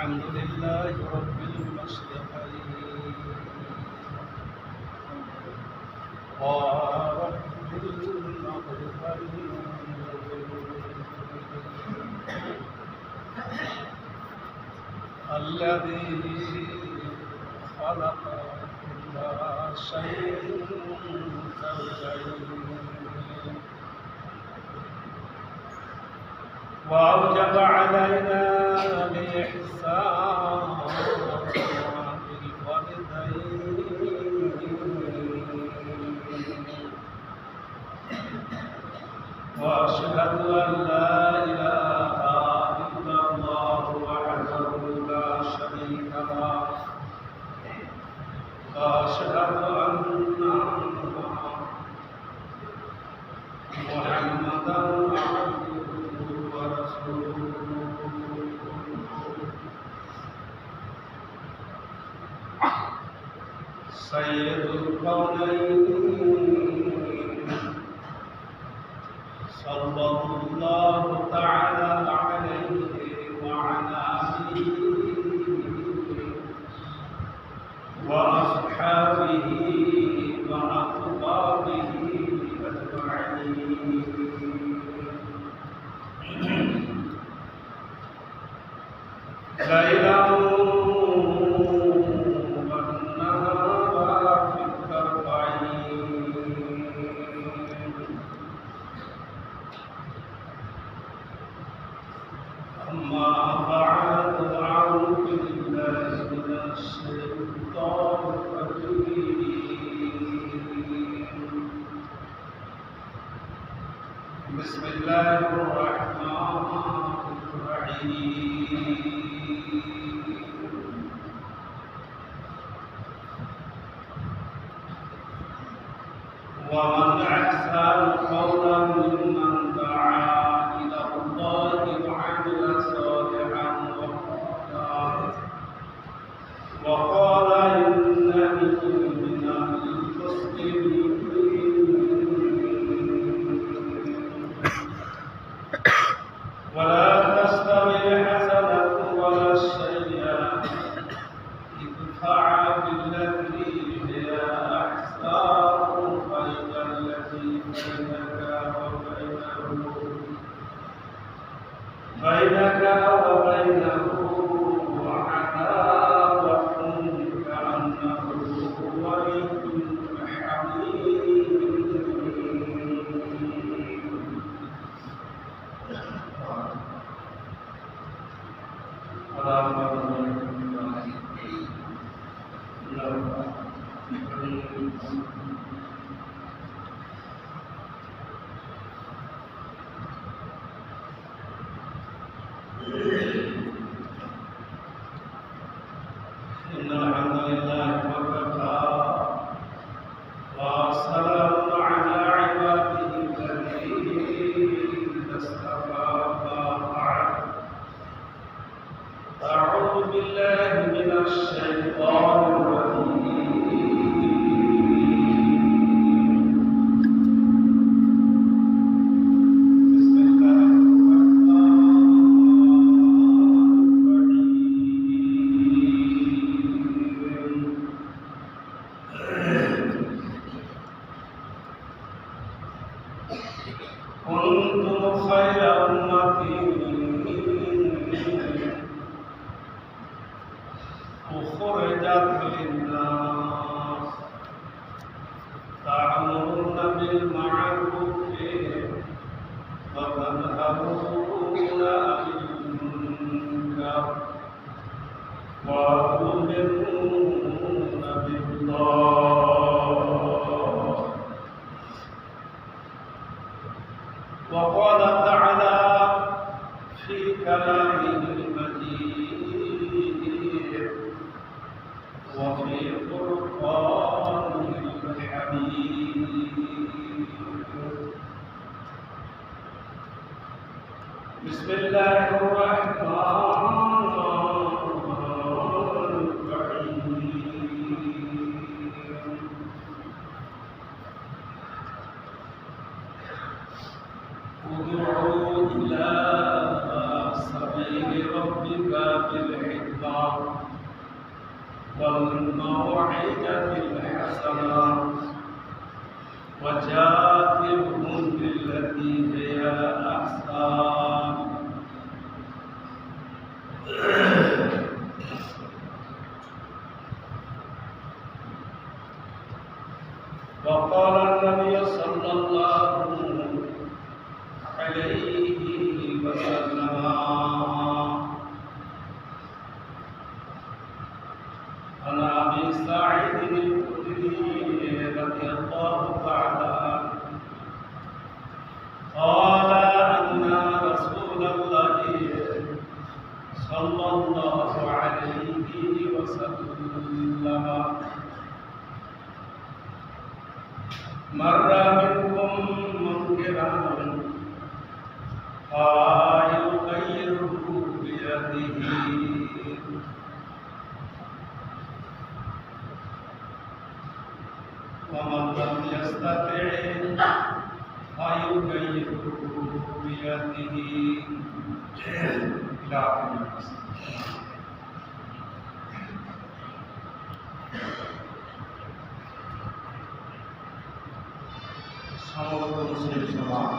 الحمد لله رب المشرقين ورب المغربين الذي خلق كل شيء زوجين وأوجب علينا الإحسان بالوالدين وأشهد أن لا إله إلا الله وحده لا شريك له وأشهد أن محمدا عبده ورسوله سيد الكونين صلى الله تعالى عليه وعلى آله وأصحابه وأطبابه أجمعين ليلا والنهار في الأربعين أما بعد أعوذ بالله من الشيطان الرجيم بسم الله الرحمن الرحيم ومن أحسن قولا ممن دعا إلى الله وعمل صالحا وقال إنني من المسلمين ولا تستوي الحسنة ولا السيئة ادفع بالتي هي أحسن فإذا الذي بينك وبينه عداوة كأنه ولي حميم إن الحمد لله وكفى وسلام على عباده الذين اصطفى بعد أعوذ بالله من الشيطان الرجيم كنتم خير أمة أخرجت للناس تأمرون بالمعروف وتنهون عن المنكر وتؤمنون بالله وقال تعالى في كلامه المجيد وفي فرقانه الحميد بسم الله الرحمن الرحيم ادعوا إلى سبيل ربك بالحكمة والموعظة الحسنة وجادلهم بالتي هي أحسن. وقال النبي صلى الله عليه وسلم عن أبي سعيد الخدري رضي الله تعالى عنه قال أن رسول الله صلى الله عليه وسلم مر منكم منكرا فيغيره بيده ومن لم يستطع فيغيره بيده إلى آخر. সমবেত মুসলিম সমাজ,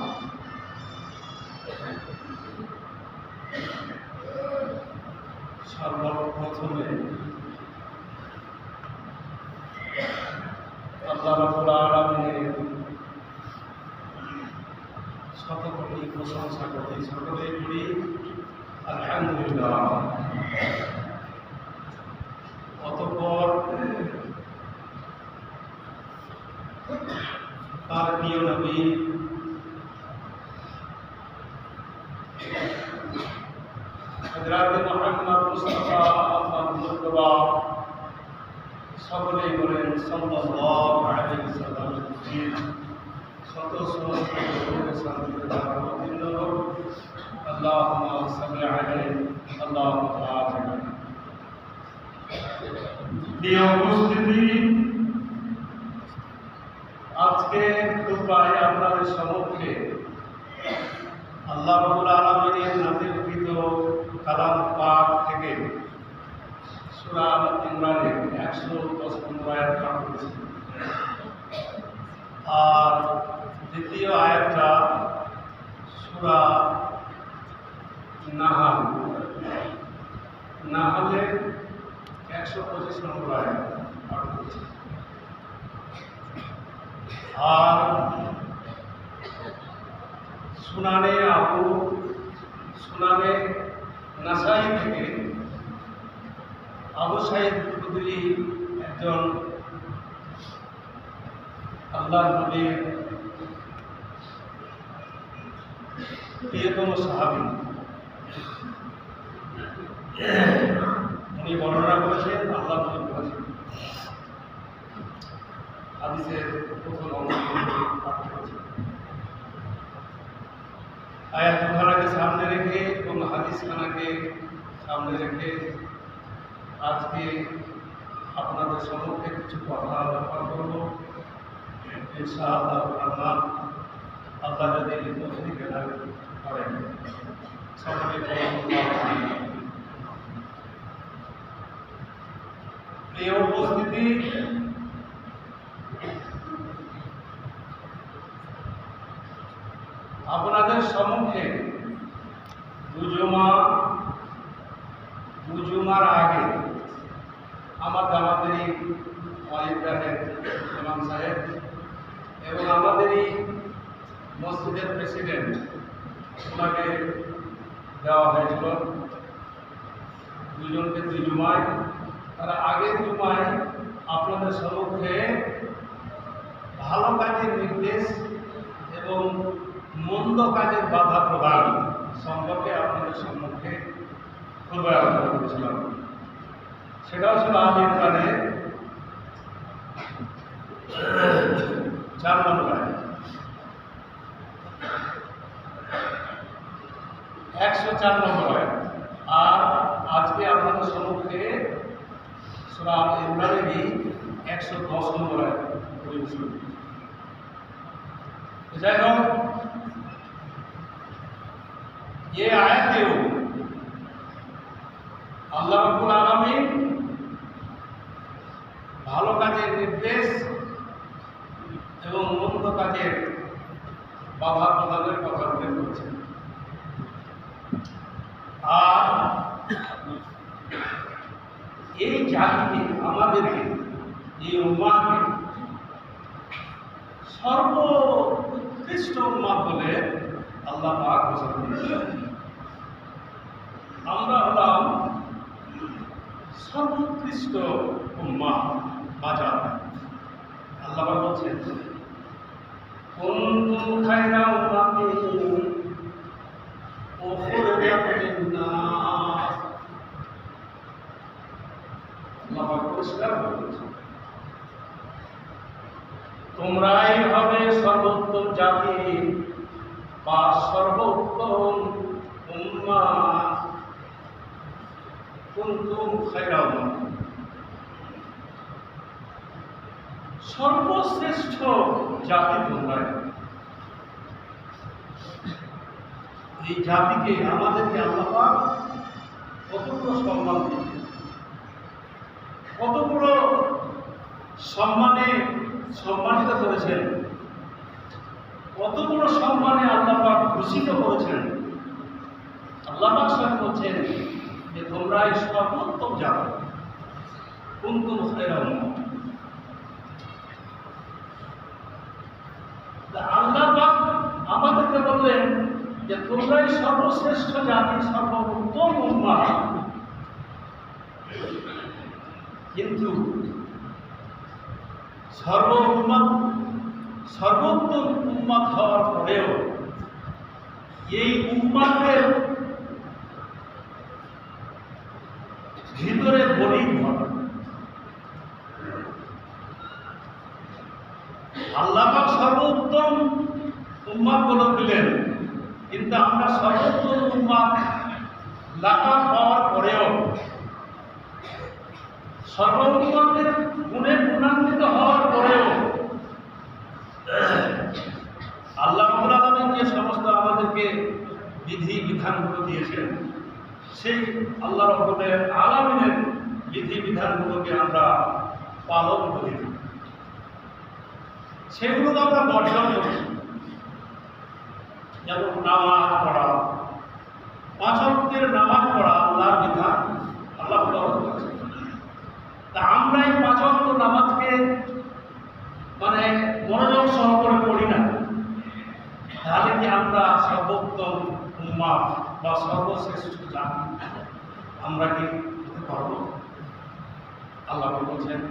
সর্বপ্রথমে আল্লাহ রাব্বুল আলামিনের শত কোটি প্রশংসা করি, সকলেই করি আলহামদুলিল্লাহ। অতঃপর তার প্রিয় নবী হযরত মুহাম্মদ মুস্তাফা মুজতবা সকলেই বলেন সাল্লাল্লাহু আলাইহি ওয়াসাল্লাম শত সহস্র শান্তি দান হোক। আল্লাহুম্মা সাল্লি আলাইহি আল্লাহুম্মা বারিক। প্রিয় উপস্থিতি, আজকে দুপায় আপনাদের সম্মুখে আল্লাহ রাব্বুল আলামিনের নাযিলকৃত কালাম পাক থেকে সূরা আল ইমরানের 110 নম্বর আয়াত পাঠ করেছি। আর দ্বিতীয় আয়াতটা সূরা নাহলের 125 নম্বর আয়াত পাঠ করেছি। আর সুনানে নাসাই থেকে আবু সাঈদ খুদরি একজন আল্লাহর নবীর প্রিয়তম সাহাবী, উনি বর্ণনা করেছেন, আল্লাহর নবী বলেছেন। হাদিসের প্রথম অংশ পাঠ করেছেন। আয়াত খানাকে সামনে রেখে এবং হাদিস খানাকে সামনে রেখে আজকে আপনাদের সম্মুখে কিছু কথা আলোচনা করব। ইনশাআল্লাহ রহমান, আল্লাহ যদি তৌফিক দান করেন। সকলে প্রিয় উপস্থিতি, আপনাদের সম্মুখে দুজুমার আগে আমার জামাতেরই ওয়ালিদাহের ইমাম সাহেব এবং আমাদেরই মসজিদের প্রেসিডেন্ট, ওনাকে দেওয়া হয়েছিল দুজনকে দুই জুমায়। তারা আগের জুমায় আপনাদের সম্মুখে ভালো কাজের নির্দেশ এবং মন্দ কাজের বাধা প্রদান সম্পর্কে আপনাদের সম্মুখে আলোচনা করেছিলাম। সেটাও ছিল আল ইমরানের 4 নম্বর আয়াত, 104 নম্বর আয়াত। আর আজকে আপনাদের সম্মুখে সূরা আল ইমরানেরই 110 নম্বর আয়াত পরিবেশন। যাই হোক, ये आयतें আল্লাহ রাব্বুল আলামিন ভালো কাজের নির্দেশ এবং মন্দ কাজের বাধা প্রদানের কথা উল্লেখ করেছেন। আর এই জাতিকে, আমাদেরকে, এই উম্মাহকে সর্বোৎকৃষ্ট উম্মাহ বলে আল্লাহ পাক ঘোষণা দিয়েছেন। আমরা হলাম সর্বোৎকৃষ্ট উম্মাহ বাজার। আল্লাহ পাক বলছেন, কুনতুম খায়রা উম্মাতিন উখরিজাত লিন-নাস। আল্লাহ পাক পরিষ্কার বলেছেন, তোমরাই হবে সর্বোত্তম জাতি বা সর্বোত্তম উম্মাহ। কুনতুম খায়রা উম্মাতিন, সর্বশ্রেষ্ঠ জাতি তোমরাই। এই জাতিকে, আমাদেরকে আল্লাহ পাক কতগুলো সম্মান দিয়েছেন, কতগুলো সম্মানে সম্মানিত করেছেন, কতগুলো সম্মানে আল্লাহ পাক ভূষিত করেছেন। আল্লাহ পাক স্বয়ং বলছেন যে তোমরাই সর্বোত্তম জাতি। কুনতুম খায়রা উম্মাহ। আল্লাহ পাক আমাদেরকে বললেন যে তোমরাই সর্বশ্রেষ্ঠ জাতি, সর্বোত্তম উম্মাহ। কিন্তু সর্বোত্তম উম্মাহ হওয়ার পরেও এই উম্মাহের ভিতরে বলি ঘটে। আল্লাহ পাক সর্বোত্তম উম্মাহ বলে দিলেন, কিন্তু আমরা সর্বোত্তম উম্মাহ লাকাব পাওয়ার পরেও, সর্বোত্তমের গুণে গুণান্বিত হওয়ার পরেও আল্লাহ রাব্বুল আলামিন যে সমস্ত আমাদেরকে বিধি বিধানগুলো দিয়েছেন, সেই আল্লাহ রাব্বুল আলামিনের বিধি বিধানগুলোকে আমরা পালন করি, সেগুলো আমরা বর্জন করি। যেমন নামাজ পড়া, 5 ওয়াক্তের নামাজ পড়া আল্লাহর বিধান, আল্লাহ ফরজ করেছেন। তা আমরা এই 5 ওয়াক্ত নামাজকে মনোযোগ সহকারে পড়ি না, তাহলে কি আমরা সর্বোত্তম উম্মাহ বা সর্বশ্রেষ্ঠ জাতি আমরা কি হতে পারবো? আল্লাহ বলছেন,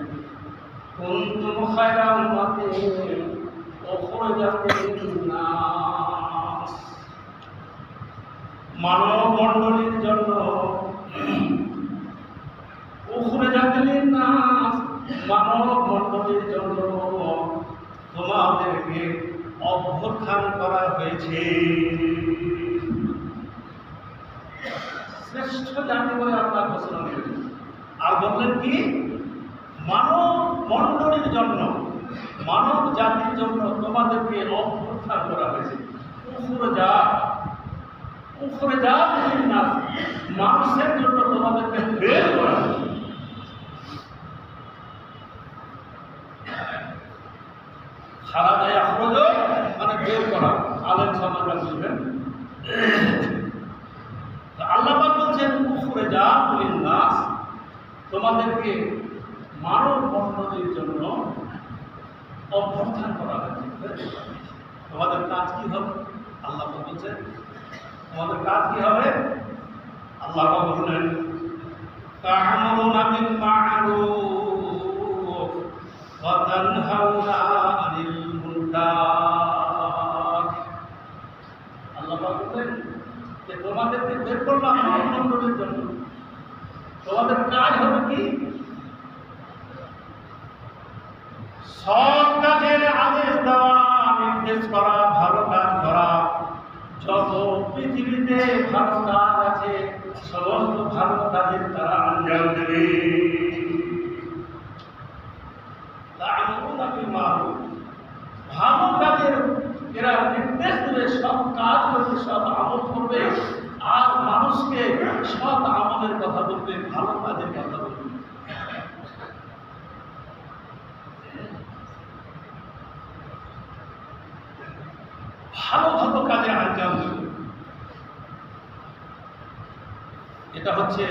কুনতুম খায়রা উম্মাতিন উখরিজাত লিন-নাস। মানব মণ্ডলীর জন্য, উখরিজাত লিন-নাস, মানব মণ্ডলীর জন্য তোমাদেরকে অভ্যুত্থান করা হয়েছে। শ্রেষ্ঠ জাতি বলে আল্লাহ ঘোষণা দিলেন। আর বললেন কি, মানব মণ্ডলীর জন্য, মানব জাতির জন্য তোমাদেরকে অভ্যুত্থান করা হয়েছে। উখরিজাত লিন-নাস, মানুষের জন্য তোমাদেরকে বের করা হয়েছে। খারাজা ইয়াখরুজ মানে বের করা, আলেম সমাজরা বলবেন। আল্লাহ পাক বলছেন উখরিজাত লিন-নাস, তোমাদেরকে মানব মণ্ডলীর জন্য অভ্যুত্থান করা হয়েছে। তোমাদের কাজ কি হবে? আল্লাহ পাক বলছেন তোমাদের কাজ কি হবে? আল্লাহ পাক বললেন, তা'মুরুনা বিল মা'রুফ ওয়া তানহাউনা আনিল মুনকার। আল্লাহ পাক বললেন যে তোমাদেরকে বের করলাম মানব মণ্ডলীর জন্য, তোমাদের কাজ হবে কি? সৎ কাজের আদেশ দেওয়া, নির্দেশ করা, ভালো কাজ করা। যত পৃথিবীতে ভালো কাজ আছে সমস্ত ভালো কাজের তারা আঞ্জাম দেবে। ভালো কাজের এরা নির্দেশ দেবে, সব কাজ করবে, সব আমল করবে, আর মানুষকে মানুষকে সৎ আমলের কথা বলবে, ভালো কাজের কথা বলবে। ভালো ভালো কাজে আঞ্জাম দেবে। এটা হচ্ছে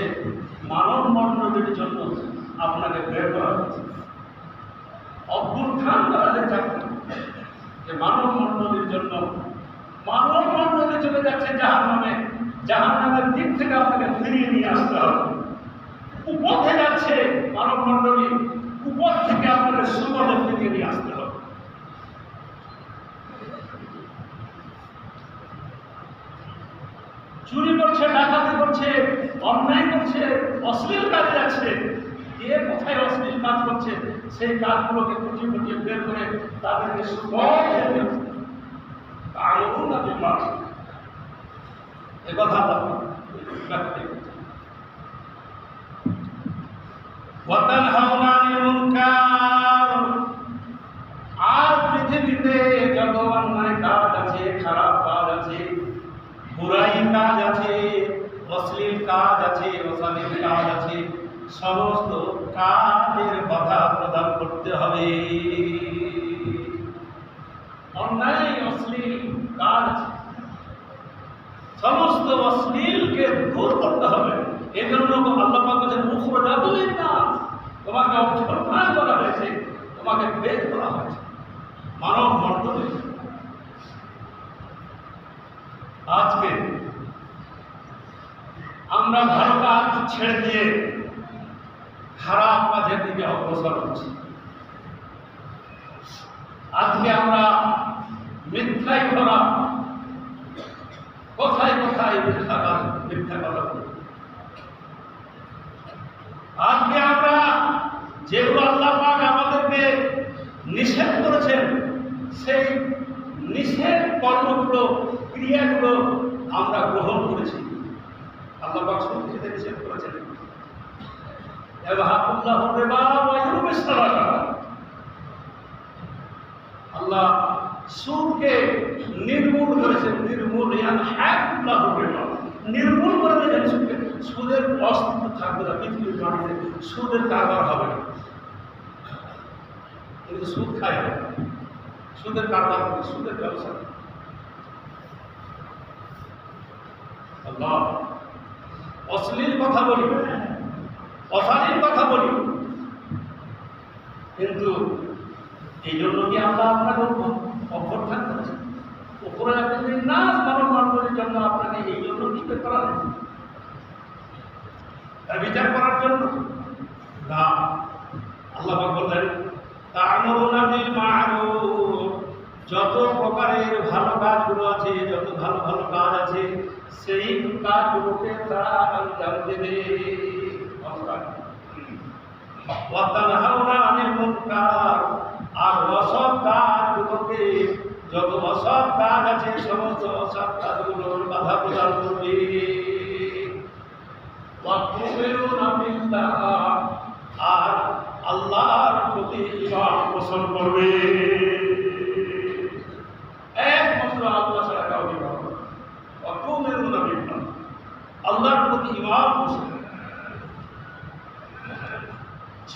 মানব মণ্ডলীর জন্য আপনাকে বের করা হচ্ছে, অভ্যুত্থান করা হয়েছে যে মানব মণ্ডলীর জন্য। মানব মণ্ডলী চলে যাচ্ছে জাহান্নামে, জাহান্নামের দিক থেকে আপনাকে ফিরিয়ে নিয়ে আসতে হবে। উপথে যাচ্ছে মানব মণ্ডলী, উপর থেকে আপনাকে সুবলে ফিরিয়ে নিয়ে আসতে হবে। চুরি করছে, ডাকাতি করছে, অন্যায় করছে, অশ্লীল কাজে যাচ্ছে, কে কোথায় অশ্লীল কাজ করছে সেই কাজগুলোকে খুঁটিয়ে খুঁটিয়ে বের করে তাদেরকে আর পৃথিবীতে যত অন্যায় কাজ আছে, খারাপ কাজ আছে, বুরাই কাজ আছে, অশ্লীল কাজ আছে, অশালীন কাজ আছে, সমস্ত কাজের বাধা প্রদান করতে হবে। অন্যায় অশ্লীল কাজ, সমস্ত অশ্লীলকে দূর করতে হবে। এই জন্য আল্লাহ পাক বলেছেন মুখরাজাতুলিন নাস, তোমাকে অভ্যর্থনা করা হয়েছে, তোমাকে বের করা হয়েছে মানব মণ্ডলী। আজকে আমরা ভালো কাজ ছেড়ে দিয়ে খারাপ কাজের দিকে অগ্রসর হচ্ছি। আজকে আমরা মিথ্যায় ভরা, কোথায় কোথায় মিথ্যা কথা। আজকে আমরা যেগুলো আল্লাহ পাক আমাদেরকে নিষেধ করেছেন, সেই নিষেধ কর্মগুলো, ক্রিয়াগুলো আমরা গ্রহণ করেছি। আল্লাহ পাক সুদ খেতে নিষেধ করেছেন, আল্লাহ সুদকে নির্মূল করেছেন, নির্মূল করে দিয়েছেন সুদকে। সুদের অস্তিত্ব থাকবে না পৃথিবীর মাটিতে, সুদের কারবার হবে না। কিন্তু সুদ খায় না, সুদের কারবার হবে, সুদের ব্যবসা। আল্লাহ অশ্লীল কথা বলি, অশালীন কথা বলি, কিন্তু এই জন্য কি আমরা আপনাকে অভ্যর্থনা করেছি? উপরে আপনি নাচ মানব মণ্ডলীর জন্য আপনাকে এই জন্য কি করা হয়েছে? বিচার করার জন্য না। আল্লাহ পাক বললেন তা'মুরুনা বিল মা'রুফ, যত প্রকারের ভালো কাজগুলো আছে, যত ভালো ভালো কাজ আছে, সেই কাজগুলোকে তারা আঞ্জাম দেবে। ওয়া তানহাউনা আনিল মুনকার, আর অসৎ কাজগুলোকে, যত অসৎ কাজ আছে সমস্ত অসৎ কাজগুলোর বাধা প্রদান করবে। ওয়া তু'মিনুনা বিল্লাহ, আর আল্লাহর প্রতি ঈমান পোষণ করবে। একমাত্র আল্লাহ ছাড়া কাউকে পাবে না। ওয়া তু'মিনুনা বিল্লাহ, আল্লাহর প্রতি ঈমান পোষণ।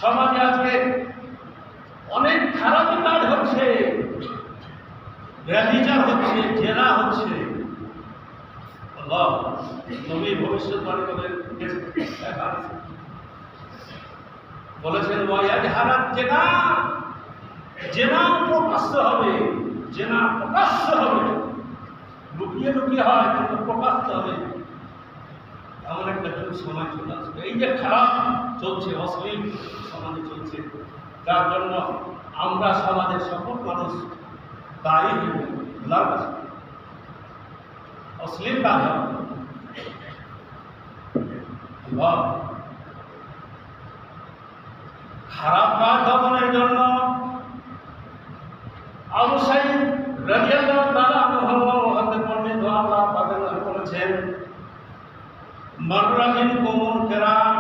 সমাজে আজকে অনেক খারাপ কাজ হচ্ছে, ব্যভিচার হচ্ছে, জেনা হচ্ছে। আল্লাহ নবী ভবিষ্যৎবাণী করে বলেছেন ওয়ায়াজহারাত জেনা, জেনা প্রকাশ্য হবে, জেনা প্রকাশ্য হবে, লুকিয়ে লুকিয়ে হয় কিন্তু প্রকাশ্য হবে। এমন একটা সময় চলে আসবে। এই যে খারাপ চলছে, অশ্লীল সমাজে চলছে, যার জন্য আমরা সমাজের সকল মানুষ দায়ী হয়ে লাগছে। অশ্লীল কাজ খারাপ কাজ দমনের জন্য আবু সাঈদ রাদিয়াল্লাহু তাআলা আনহু হতে বর্ণিত আল্লাহ পাক বলেছেন মাররা মিনকুম মুনকারান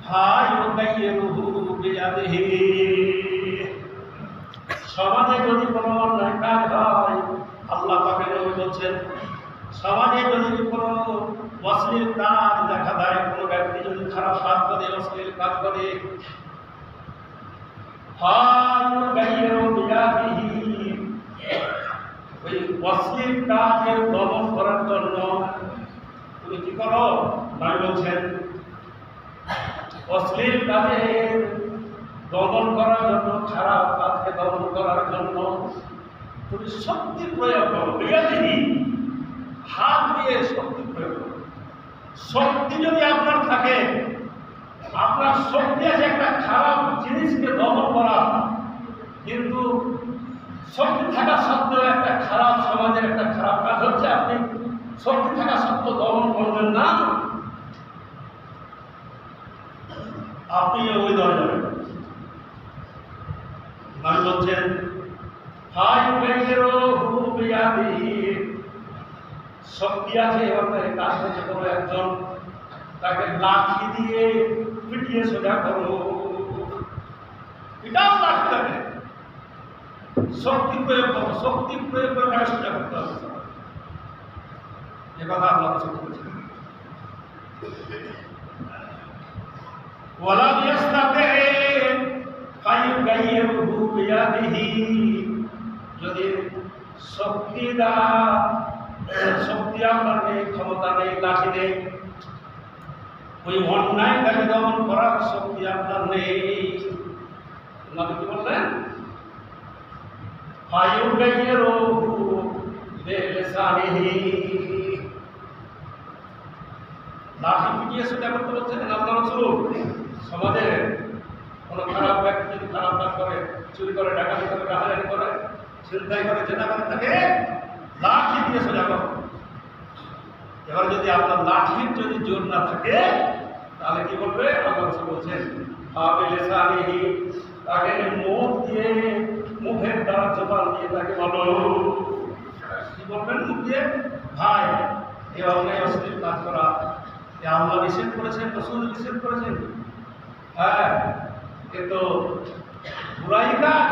ফায়ুগাইয়িরুহু বিয়াদিহি, সমাজে যদি কোনো অন্যায় কাজ হয়, আল্লাহ পাকের নবী বলছেন সমাজে যদি কোনো অশ্লীল কাজ দেখা দেয়, কোনো ব্যক্তি যদি খারাপ কাজ করে, অশ্লীল কাজ করে, ওই অশ্লীল কাজের দমন করার জন্য তুমি কি করো? নয় বলছেন অশ্লীল কাজের দমন করার জন্য, খারাপ কাজকে দমন করার জন্য তুমি শক্তি প্রয়োগ করো। হাত দিয়ে শক্তি প্রয়োগ করো। শক্তি যদি আপনার থাকে, আপনার শক্তি আছে একটা খারাপ জিনিসকে দমন করা, কিন্তু শক্তি থাকা সত্ত্বেও একটা খারাপ সমাজের একটা খারাপ কাজ হচ্ছে, আপনি শক্তি থাকা সত্ত্বেও দমন করবেন না, আপনি ওই দলে যাবেন। নয় বলছেন শক্তি আছে, এবার কাজ হচ্ছে কোনো একজন তাকে লাঠি দিয়ে পিটিয়ে সোজা করো, এটাও লাঠি লাগে। শক্তি প্রয়োগ করো, শক্তি প্রয়োগ করে তাকে সোজা করতে হবে। এ কথা আল্লাহ রাসূল বলেছেন। ওয়ালাম ইয়াস্তাতি ফায়ুগাইয়িরহু বিয়াদিহি, যদি শক্তি আপনার নেই, ক্ষমতা নেই, লাঠি নেই, ওই অন্যায়টাকে দমন করার শক্তি আপনার নেই, নবী কি বললেন? ফায়ুগাইয়িরহু বিলিসানিহি, লাঠি পিটিয়ে সেটা করতে বলছেন আল্লাহ রাসূল। সমাজে কোনো খারাপ ব্যক্তি যদি খারাপ কাজ করে, চুরি করে, ডাকাতি করে, ডাকাতি করে, ছিনতাই করে, জেনা করে, তাকে লাঠি দিয়ে সোজা করো। এবার যদি আপনার লাঠির যদি জোর না থাকে, তাহলে কি করবে? আল্লাহ রাসূল বলছেন বিলিসানিহি, তাকে মুখ দিয়ে, মুখের দ্বারা, জবান দিয়ে তাকে বলো। কি বলবেন? মুখ দিয়ে, ভাই এই অন্যায় অশ্লীল কাজ করা আল্লাহ নিষেধ করেছেন, রাসূল নিষেধ করেছেন, হ্যাঁ এ তো বুরাই কাজ,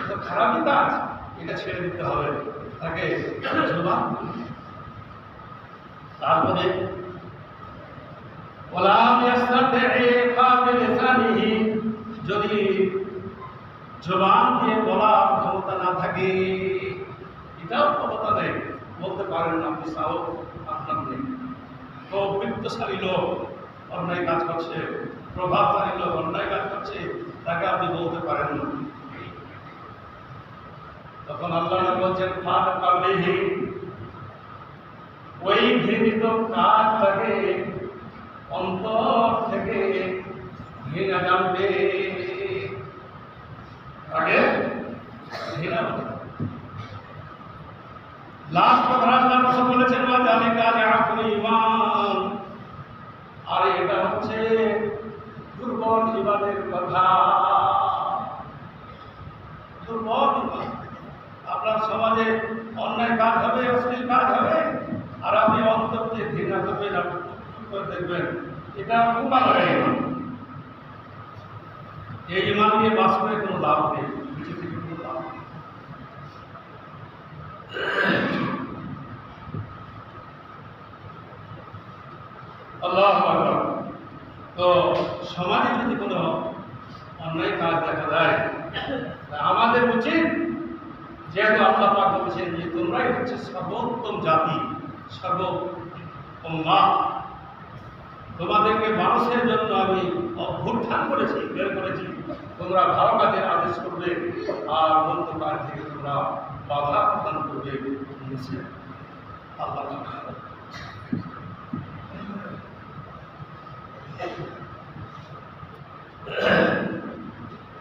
তো খারাপই কাজ, এটা ছেড়ে দিতে হবে, তাকে জবান। তারপরে ওয়ালাম ইয়াস্তাতি বিলিসানিহি, যদি জবান দিয়ে বলার ক্ষমতা না থাকে, এটাও ক্ষমতা নেই, বলতে পারেন না, আপনি সাহস আপনার নেই। তো বৃত্তশালী লোক অন্যায় কাজ করছে, প্রভাবশালী লোক অন্যায় কাজ করছে, তাকে আপনি বলতে পারেন না। তখন আল্লাহ বলছেন ফাতকাবিহি, ওই ঘৃণিত কাজটাকে অন্তর থেকে ঘৃণা জানবে, আগে ঘৃণা। লাস্ট কথা আল্লাহ রাসূল বলেছেন ওয়া যালিকা লিআকুল ঈমান, আর এটা হচ্ছে দুর্বল ঈমানের কথা। দুর্বল ঈমান, আপনার সমাজে অন্যায় কাজ হবে, অশ্লীল কাজ হবে, আর আপনি অন্তর দিয়ে ঘৃণা করবেন, আপনি করে দেখবেন, এটা উপায় হয় ঈমান। এই ঈমান নিয়ে বাস করে কোনো লাভ নেই, কিছু থেকে কোনো লাভ নেই। আল্লাহু আকবার। তো সমাজে যদি কোনো অন্যায় কাজ দেখা যায়, আমাদের উচিত, যেহেতু আল্লাহ পাক বলেছেন যে তোমরাই হচ্ছে সর্বোত্তম জাতি, সর্বোত্তমা, তোমাদেরকে মানুষের জন্য আমি অভ্যুত্থান করেছি, বের করেছি, তোমরা ভালো কাজের আদেশ করবে আর মন্দ কাজ থেকে তোমরা বাধা প্রদান করবে। আল্লাহ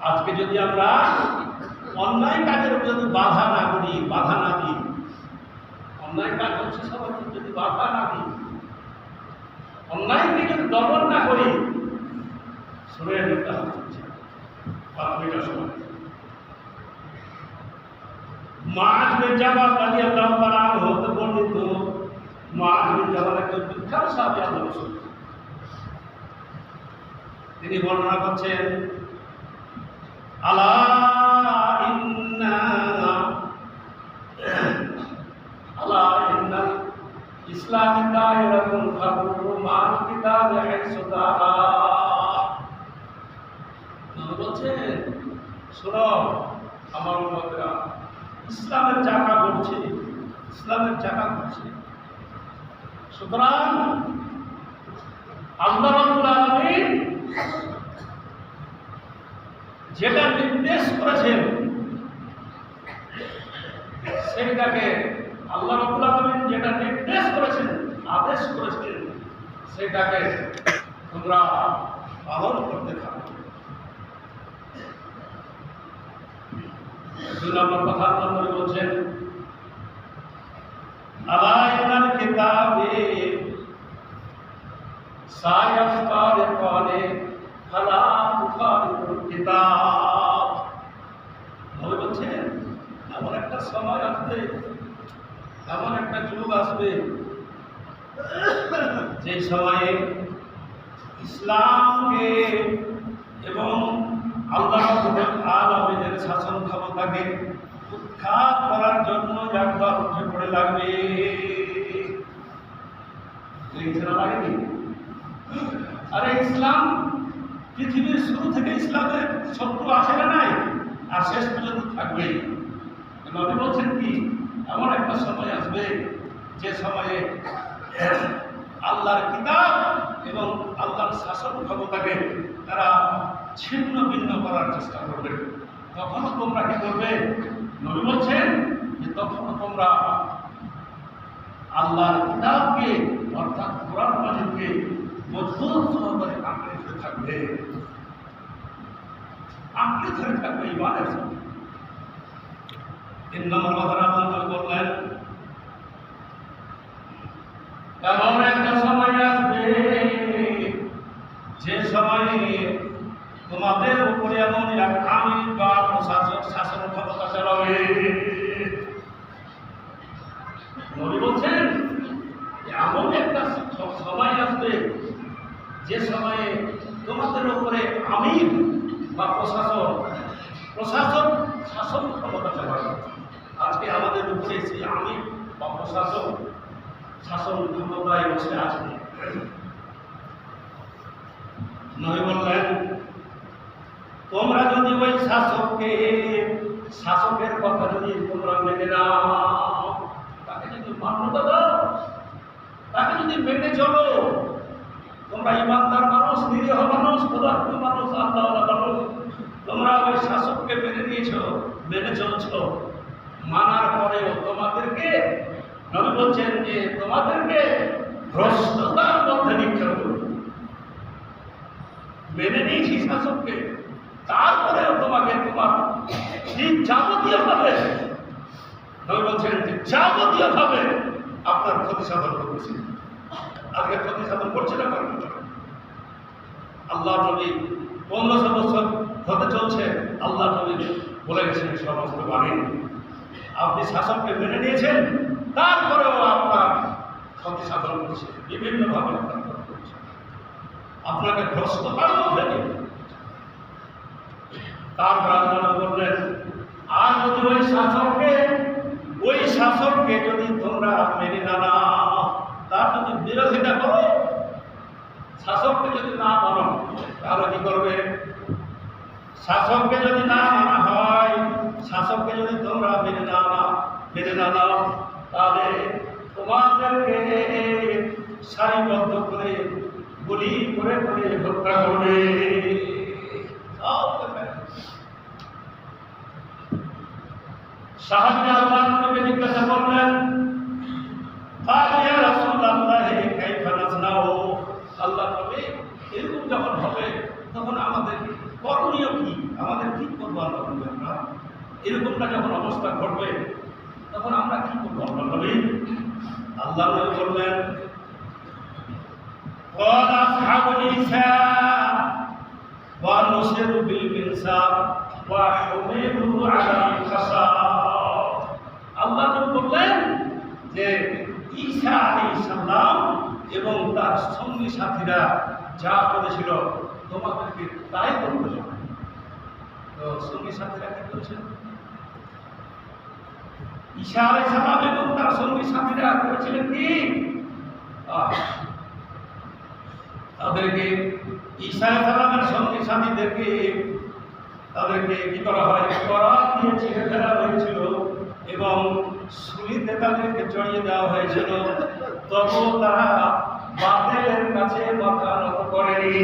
আজকে যদি আমরা অন্যায় কাজের যদি বাধা না করি, বাধা না দিই, অন্যায় কাজ হচ্ছে সবার, যদি বাধা না দিই, অন্যায়কে যদি দমন না করি, শুনে নিতে হচ্ছে পাঁচমিটার সময়। মুআয বিন জাবাল রাদিয়াল্লাহু তাআলা হতে বর্ণিত, মুআয বিন জাবাল একজন বিখ্যাত সাহাবী আল্লাহর রাসূল, তিনি বর্ণনা করছেন আলা ইন্নাল ইসলামের দায়রাতুল ফাদলু মাল কিতাব হাইসু তারা। নবী বলছেন, শোনো আমার উম্মতেরা, ইসলামের চাকা ঘুরছে, ইসলামের চাকা ঘুরছে। সুতরাং আল্লাহ রাব্বুল আলামিন যেটা নির্দেশ করেছেন সেইটাকে, আল্লাহ রাব্বুল আলামিন যেটা নির্দেশ করেছেন, আদেশ করেছেন, সেটাকে তোমরা পালন করতে থাকো। দুই নম্বর কথা আল্লাহ নবী বলছেন, আলা ইন্নাল কিতাবে সায়াফতারিকানে ফালা তুফারিকুল কিতাব। নবী বলছেন, এমন একটা সময় আসবে, এমন একটা যুগ আসবে, যে সময়ে ইসলামকে এবং আল্লাহ রাব্বুল আলামিনের শাসন ক্ষমতাকে উৎখাত করার জন্য একবার উঠে পড়ে লাগবে। লাগেনি? আরে ইসলাম পৃথিবীর শুরু থেকে ইসলামের শত্রু আসে না নাই, আর শেষ পর্যন্ত থাকবেই। নবী বলছেন কি, এমন একটা সময় আসবে যে সময়ে আল্লাহর কিতাব এবং আল্লাহর শাসন ক্ষমতাকে তারা ছিন্ন ভিন্ন করার চেষ্টা করবে। তখনও তোমরা কি করবে? নবী বলছেন যে তখনও তোমরা আল্লাহর কিতাবকে অর্থাৎ কোরআন মাজিদকে মজবুত সহকারে আঁকড়ে ধরে থাকবে, আঁকড়ে ধরে থাকবে ইমানের সঙ্গে। 3 নম্বর কথা আল্লাহ নবী বললেন, এমন একটা সময় আসবে যে সময়ে তোমাদের উপরে এমন এক আমির বা প্রশাসক শাসন ক্ষমতা চালাবে। নবী বলছেন এমন একটা সময় আসবে যে সময়ে তোমাদের উপরে আমির বা প্রশাসক শাসন ক্ষমতা চালাবে। আজকে আমাদের উপরে সেই আমির বা প্রশাসক শাসন ক্ষমতায় বসে আছে। নবী বললেন, তোমরা যদি ওই শাসকের কথা যদি তোমরা মেনে নাও, তাকে যদি মান্যতা দাও, তাকে যদি মেনে চলো, তোমরা ইমানদার মানুষ, নিরীহ মানুষ, ক্ষুধার্ত মানুষ, আল্লাহওয়ালা মানুষ, তোমরা ওই শাসককে মেনে নিয়েছ, মেনে চলছ, মানার পরেও তোমাদেরকে নবী বলছেন যে তোমাদেরকে ভ্রষ্টতার মধ্যে নিক্ষেপ করবে। মেনে নিয়েছি শাসককে, তারপরেও তোমাকে তোমার যাবতীয় ভাবে নবী বলছেন যে যাবতীয় ভাবে আপনার ক্ষতি সাধন করছে। আজকে ক্ষতি সাধন করছে না, করবে না। আল্লাহ নবী 1500 বছর হতে চলছে, আল্লাহ নবী বলে গেছেন সমস্ত বাণী। আপনি শাসককে মেনে নিয়েছেন, তারপরেও আপনার ক্ষতি সাধন করছে, বিভিন্নভাবে করছে, আপনাকে ভ্রষ্টতার মধ্যে নিয়ে। তারপর আল্লাহ বললেন, আর যদি ওই শাসককে যদি তোমরা মেনে না নাও, তার যদি বিরোধিতা করো, শাসককে যদি না মানো, তাহলে কি করবে? শাসককে যদি না মানা হয়, শাসককে যদি তোমরা মেনে না নাও, তাহলে তোমাদেরকে সারিবদ্ধ করে গুলি করে হত্যা করবে। সাহাবী আল্লাহর নবীকে জিজ্ঞাসা করলেন, ইয়া রাসূলুল্লাহ কাইফা নাসনাউ? আল্লাহর নবী, এরকম যখন হবে তখন আমাদের করণীয় কি? আমাদের কি করবো আল্লাহ নবী? আমরা এরকমটা যখন অবস্থা ঘটবে তখন আমরা কি করবো আল্লাহ নবী? আল্লাহ নবী বললেন, قال أصحاب النساء ونصر بالمنصار وحملوا على الخصاب। আল্লাহ নবী বললেন যে ঈসা আলাইহিস সালাম এবং তার সঙ্গী সাথীরা যা করেছিল তোমাদেরকে তাই করতে হবে। তো সঙ্গী সাথীরা কি করেছিল? ঈসা আলাইহিস সালাম এবং তার সঙ্গী সাথীরা করেছিলেন কি? তাদেরকে ঈসা সালামের সঙ্গে সাথীদেরকে তাদেরকে কি করা হয়, করাত দিয়ে ছিঁড়ে ফেলা হয়েছিল এবং শুলিতে তাদেরকে চড়িয়ে দেওয়া হয়েছিল, তবুও তারা বাতিলের কাছে মাথা নত করেনি।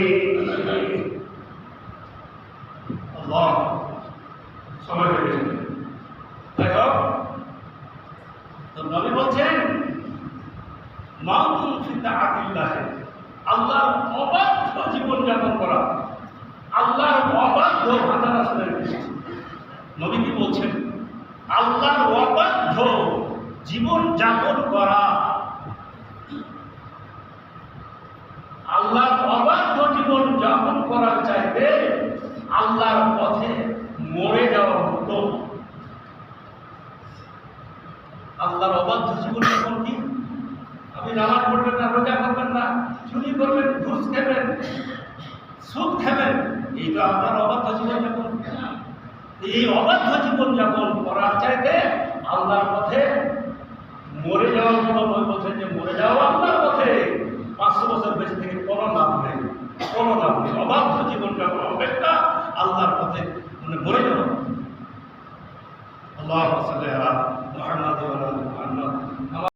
আল্লাহ সময় হয়ে গেছে। তাই হোক, তো নবী বলছেন মাউতুন ফি তাআতিল্লাহ, আল্লাহর অবাধ্য জীবন যাপন করা, আল্লাহর অবাধ্য ভাতা রাসূলের নবী কি বলছেন, আল্লাহর অবাধ্য জীবন যাপন করা, আল্লাহর অবাধ্য জীবন যাপন করার চাইতে আল্লাহর পথে মরে যাওয়া উত্তম। আল্লাহর অবাধ্য জীবন যাপন কি? আপনি নামাজ পড়বেন না, রোজা করবেন না, চুরি করবেন, ঘুষ খাবেন, সুদ খাবেন, এই তো আপনার অবাধ্য জীবন যাপন। এই অবাধ্য জীবন যাপন করার চাইতে আল্লাহর পথে মরে যাওয়া উত্তম। ওই পথে যে মরে যাওয়া আল্লাহর পথে 500 বছর বেঁচে থেকে কোনো লাভ নেই, কোনো লাভ নেই। অবাধ্য জীবন যাপন অপেক্ষা আল্লাহর পথে মরে যাওয়া। আল্লাহু সাল্লি আলা মুহাম্মাদ ওয়া আলা মুহাম্মাদ।